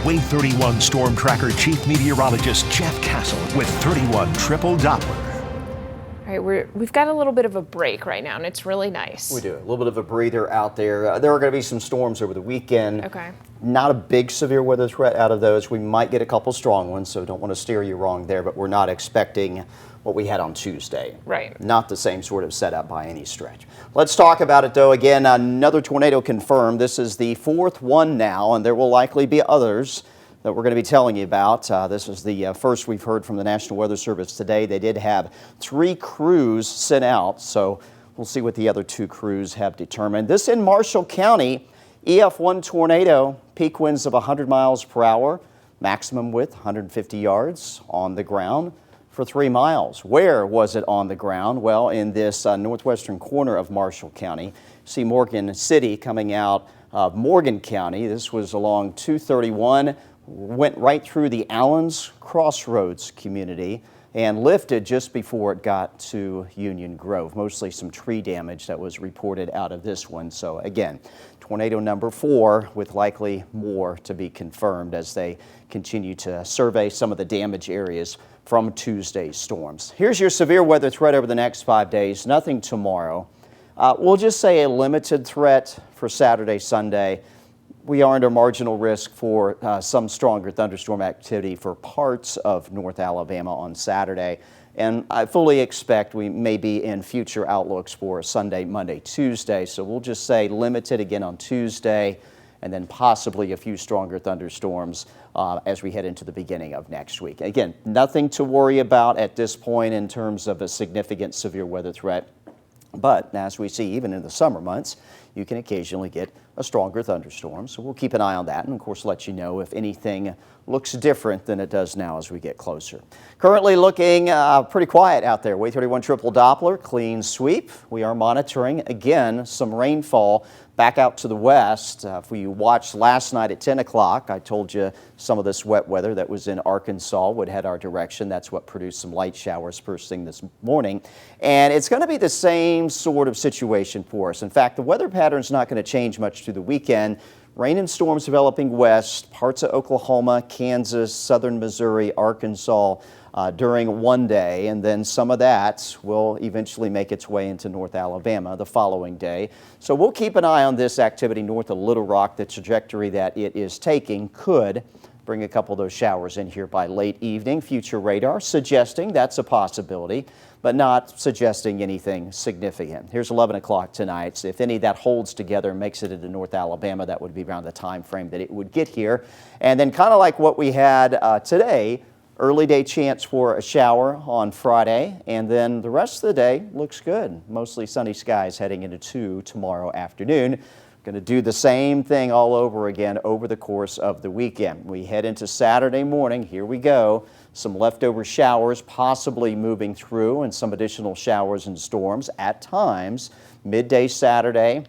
Wave 31 Storm Tracker Chief Meteorologist Jeff Castle with 31 Triple Doppler. All right, we've got a little bit of a break right now, and it's really nice. We do. A little bit of a breather out there. There are going to be some storms over the weekend. Okay. Not a big severe weather threat out of those. We might get a couple strong ones, so don't want to steer you wrong there, but we're not expecting what we had on Tuesday. Right. Not the same sort of setup by any stretch. Let's talk about it, though. Again, another tornado confirmed. This is the fourth one now, and there will likely be others that we're going to be telling you about. This is the first we've heard from the National Weather Service today. They did have 3 crews sent out, so we'll see what the other 2 crews have determined. This in Marshall County, EF1 tornado, peak winds of 100 miles per hour, maximum width 150 yards on the ground for 3 miles. Where was it on the ground? Well, in this northwestern corner of Marshall County. See Morgan City coming out of Morgan County. This was along 231. Went right through the Allens Crossroads community and lifted just before it got to Union Grove. Mostly some tree damage that was reported out of this one. So again, tornado number 4 with likely more to be confirmed as they continue to survey some of the damage areas from Tuesday's storms. Here's your severe weather threat over the next 5 days. Nothing tomorrow. We'll just say a limited threat for Saturday, Sunday. We are under marginal risk for some stronger thunderstorm activity for parts of North Alabama on Saturday. And I fully expect we may be in future outlooks for Sunday, Monday, Tuesday. So we'll just say limited again on Tuesday, and then possibly a few stronger thunderstorms as we head into the beginning of next week. Again, nothing to worry about at this point in terms of a significant severe weather threat. But as we see, even in the summer months, you can occasionally get a stronger thunderstorm. So we'll keep an eye on that and, of course, let you know if anything looks different than it does now as we get closer. Currently looking pretty quiet out there. Wave 31 Triple Doppler, clean sweep. We are monitoring, again, some rainfall back out to the west. If we watched last night at 10 o'clock, I told you some of this wet weather that was in Arkansas would head our direction. That's what produced some light showers first thing this morning. And it's going to be the same sort of situation for us. In fact, the weather pattern's not going to change much through the weekend. Rain and storms developing west, parts of Oklahoma, Kansas, southern Missouri, Arkansas during one day, and then some of that will eventually make its way into North Alabama the following day. So we'll keep an eye on this activity north of Little Rock. The trajectory that it is taking could bring a couple of those showers in here by late evening. Future radar suggesting that's a possibility, but not suggesting anything significant. Here's 11 o'clock tonight. So if any of that holds together and makes it into North Alabama, that would be around the time frame that it would get here. And then kind of like what we had today, early day chance for a shower on Friday, and then the rest of the day looks good. Mostly sunny skies heading into 2 tomorrow afternoon. Going to do the same thing all over again over the course of the weekend. We head into Saturday morning. Here we go. Some leftover showers possibly moving through, and some additional showers and storms at times midday Saturday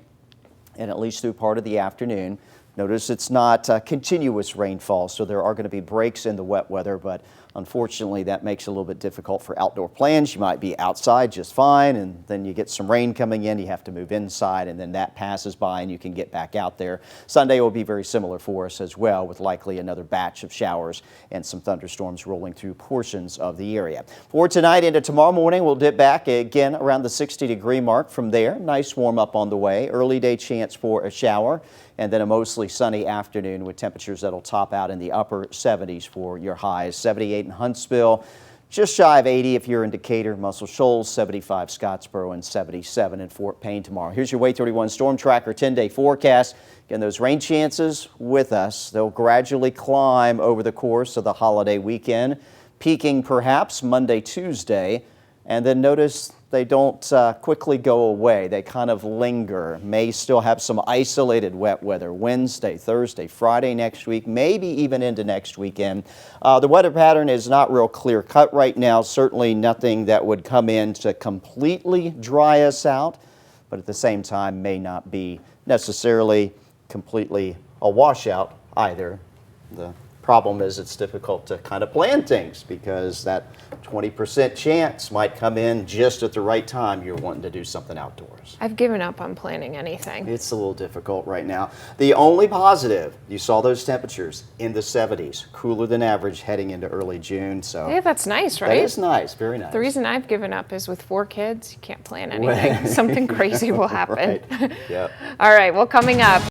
and at least through part of the afternoon. Notice it's not continuous rainfall, so there are going to be breaks in the wet weather, but unfortunately that makes it a little bit difficult for outdoor plans. You might be outside just fine, and then you get some rain coming in, you have to move inside, and then that passes by and you can get back out there. Sunday will be very similar for us as well, with likely another batch of showers and some thunderstorms rolling through portions of the area. For tonight into tomorrow morning, we'll dip back again around the 60-degree mark from there. Nice warm up on the way. Early day chance for a shower, and then a mostly sunny afternoon with temperatures that'll top out in the upper 70s for your highs. 78 in Huntsville, just shy of 80 if you're in Decatur, Muscle Shoals, 75 Scottsboro, and 77 in Fort Payne tomorrow. Here's your Wave 31 Storm Tracker 10-day forecast. Again, those rain chances with us. They'll gradually climb over the course of the holiday weekend, peaking perhaps Monday, Tuesday, and then notice they don't quickly go away. They kind of linger. May still have some isolated wet weather Wednesday, Thursday, Friday next week, maybe even into next weekend. The weather pattern is not real clear cut right now. Certainly nothing that would come in to completely dry us out, but at the same time may not be necessarily completely a washout either. The Problem is it's difficult to kind of plan things because that 20% chance might come in just at the right time you're wanting to do something outdoors. I've given up on planning anything. It's a little difficult right now. The only positive, you saw those temperatures in the 70s, cooler than average heading into early June. So Yeah, that's nice, right? that is nice, very nice. The reason I've given up is with 4 kids, you can't plan anything. Something crazy will happen. Right. Yep. All right, well, coming up.